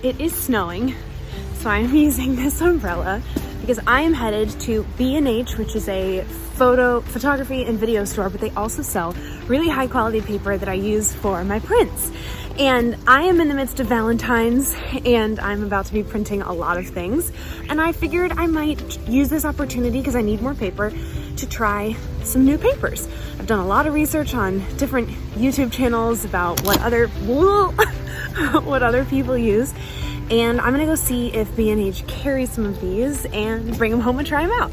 It is snowing, so I'm using this umbrella because I am headed to B&H, which is a photography and video store, but they also sell really high quality paper that I use for my prints. And I am in the midst of Valentine's and I'm about to be printing a lot of things. And I figured I might use this opportunity, because I need more paper, to try some new papers. I've done a lot of research on different YouTube channels about what other people use. And I'm gonna go see if B&H carries some of these and bring them home and try them out.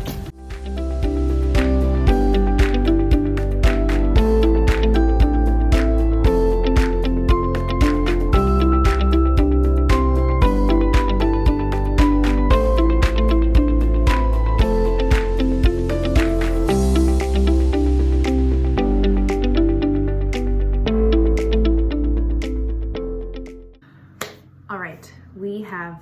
We have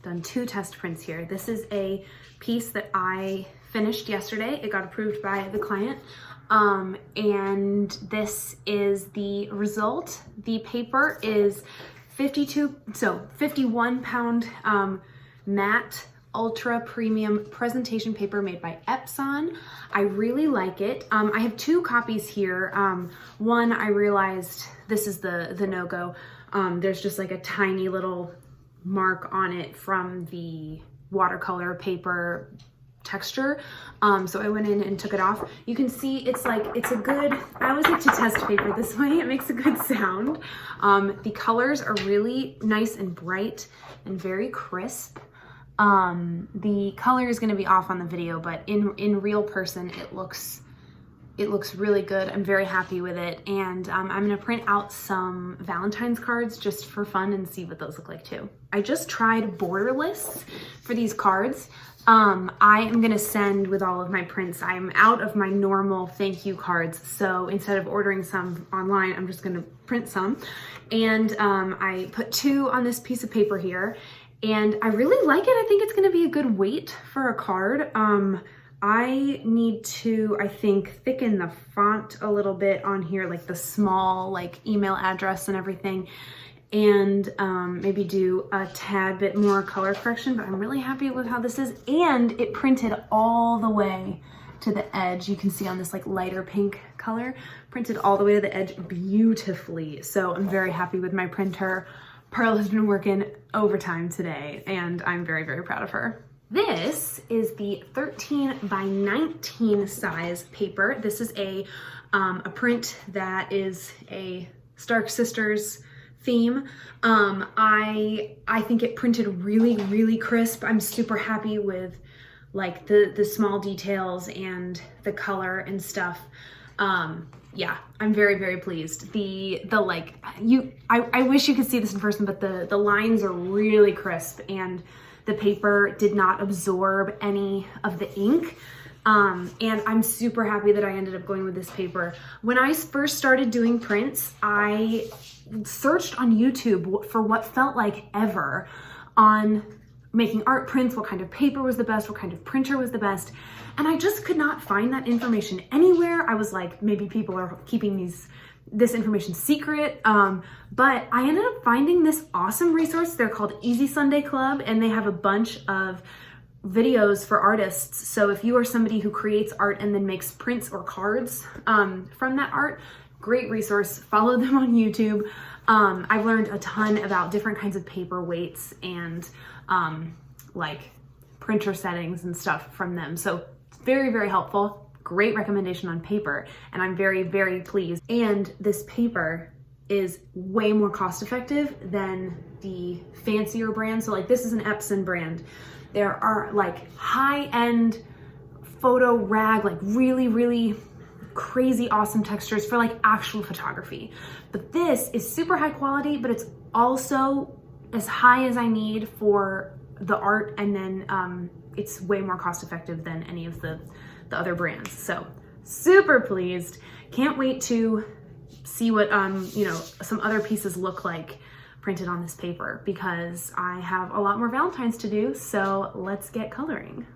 done 2 test prints here. This is a piece that I finished yesterday. It got approved by the client. And this is the result. The paper is 51 pound matte ultra premium presentation paper made by Epson. I really like it. I have 2 copies here. One, I realized this is the no-go. There's just like a tiny little mark on it from the watercolor paper texture. So I went in and took it off. You can see it's a good, I always like to test paper this way. It makes a good sound. The colors are really nice and bright and very crisp. The color is going to be off on the video, but in real person, it looks really good. I'm very happy with it. And I'm gonna print out some Valentine's cards just for fun and see what those look like too. I just tried borderless for these cards. I am gonna send with all of my prints. I'm out of my normal thank you cards. So instead of ordering some online, I'm just gonna print some. And I put 2 on this piece of paper here. And I really like it. I think it's gonna be a good weight for a card. I need to, I think, thicken the font a little bit on here, like the small, like email address and everything, and maybe do a tad bit more color correction, but I'm really happy with how this is. And it printed all the way to the edge. You can see on this like lighter pink color, printed all the way to the edge beautifully. So I'm very happy with my printer. Pearl has been working overtime today and I'm very, very proud of her. This is the 13 by 19 size paper. This is a print that is a Stark Sisters theme. I think it printed really, really crisp. I'm super happy with like the small details and the color and stuff. Yeah, I'm very, very pleased. I wish you could see this in person, but the lines are really crisp and the paper did not absorb any of the ink. And I'm super happy that I ended up going with this paper. When I first started doing prints, I searched on YouTube for what felt like ever on making art prints, what kind of paper was the best, what kind of printer was the best. And I just could not find that information anywhere. I was like, maybe people are keeping this information secret. But I ended up finding this awesome resource. They're called Easy Sunday Club, and they have a bunch of videos for artists. So if you are somebody who creates art and then makes prints or cards from that art, great resource. Follow them on YouTube. I've learned a ton about different kinds of paper weights and like printer settings and stuff from them. So very, very helpful. Great recommendation on paper, and I'm very, very pleased. And this paper is way more cost effective than the fancier brands. So like this is an Epson brand. There are like high-end photo rag, like really, really crazy awesome textures for like actual photography. But this is super high quality, but it's also as high as I need for the art, and then it's way more cost effective than any of the other brands. So super pleased. Can't wait to see what some other pieces look like printed on this paper because I have a lot more Valentines to do, so let's get coloring.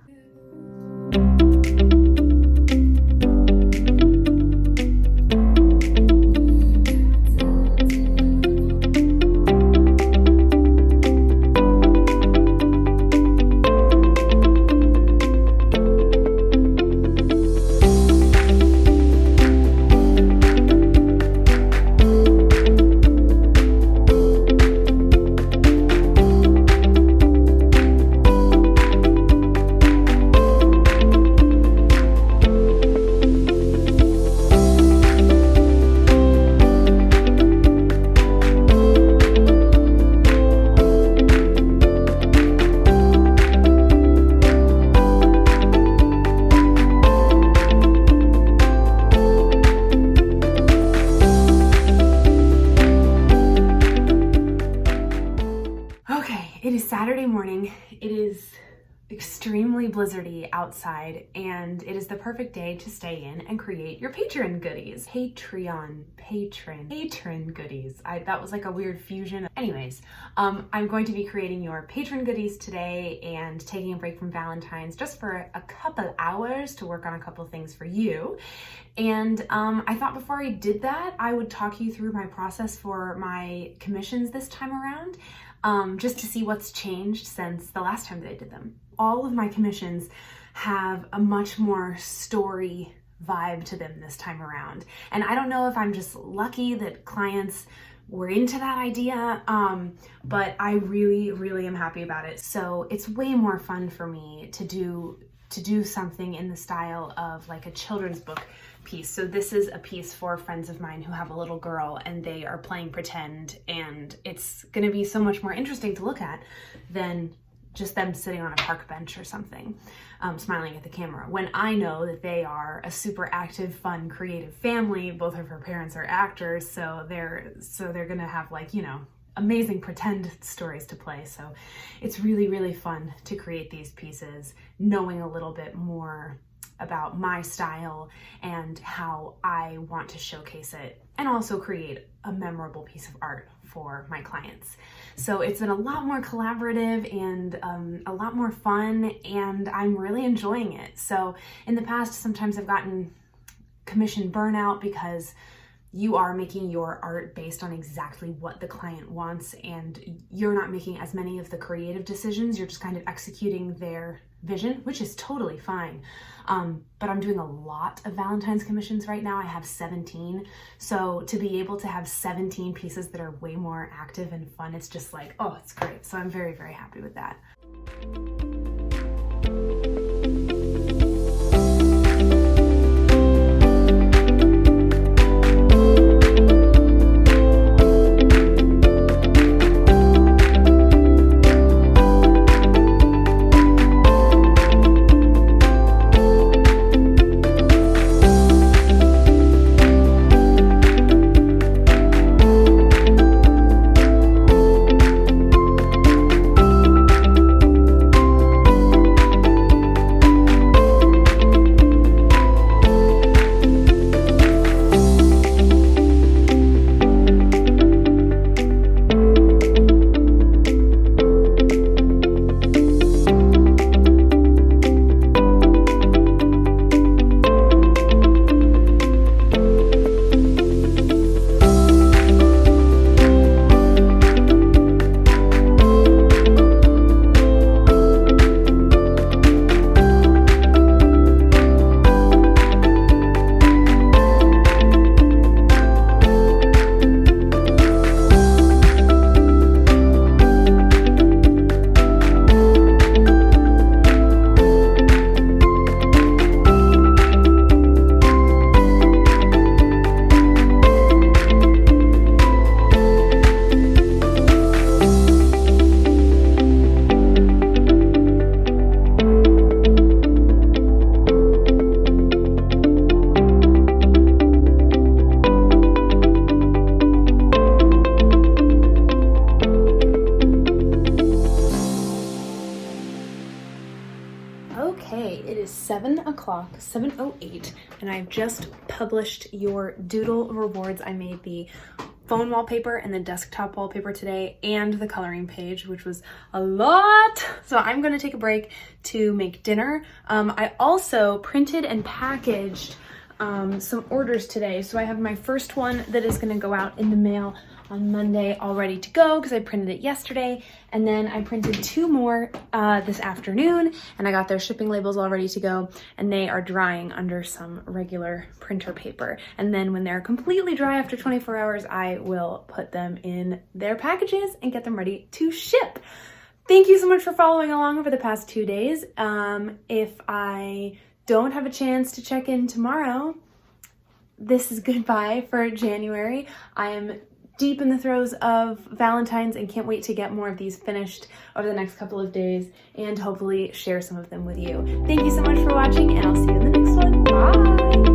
It is Saturday morning. It is extremely blizzardy outside, and it is the perfect day to stay in and create your Patron goodies. Patron goodies. That was like a weird fusion. Anyways, I'm going to be creating your Patron goodies today and taking a break from Valentine's just for a couple hours to work on a couple things for you. And I thought before I did that, I would talk you through my process for my commissions this time around. Just to see what's changed since the last time that I did them. All of my commissions have a much more story vibe to them this time around. And I don't know if I'm just lucky that clients were into that idea, but I really am happy about it. So it's way more fun for me to do something in the style of like a children's book piece. So this is a piece for friends of mine who have a little girl and they are playing pretend, and it's going to be so much more interesting to look at than just them sitting on a park bench or something, smiling at the camera, when I know that they are a super active, fun, creative family. Both of her parents are actors, so they're going to have, like, you know, amazing pretend stories to play. So it's really fun to create these pieces, knowing a little bit more about my style and how I want to showcase it, and also create a memorable piece of art for my clients. So it's been a lot more collaborative and a lot more fun, and I'm really enjoying it. So in the past, sometimes I've gotten commission burnout because you are making your art based on exactly what the client wants, and you're not making as many of the creative decisions. You're just kind of executing their vision, which is totally fine. But I'm doing a lot of Valentine's commissions right now. I have 17. So to be able to have 17 pieces that are way more active and fun, it's just like, oh, it's great. So I'm very happy with that. Okay, it is 7 o'clock, 7:08, and I've just published your doodle rewards. I made the phone wallpaper and the desktop wallpaper today and the coloring page, which was a lot. So I'm gonna take a break to make dinner. I also printed and packaged some orders today. So I have my first one that is gonna go out in the mail on Monday all ready to go because I printed it yesterday. And then I printed 2 more this afternoon and I got their shipping labels all ready to go and they are drying under some regular printer paper. And then when they're completely dry after 24 hours, I will put them in their packages and get them ready to ship. Thank you so much for following along over the past 2 days. If I don't have a chance to check in tomorrow, this is goodbye for January. I am deep in the throes of Valentine's and can't wait to get more of these finished over the next couple of days and hopefully share some of them with you. Thank you so much for watching and I'll see you in the next one. Bye!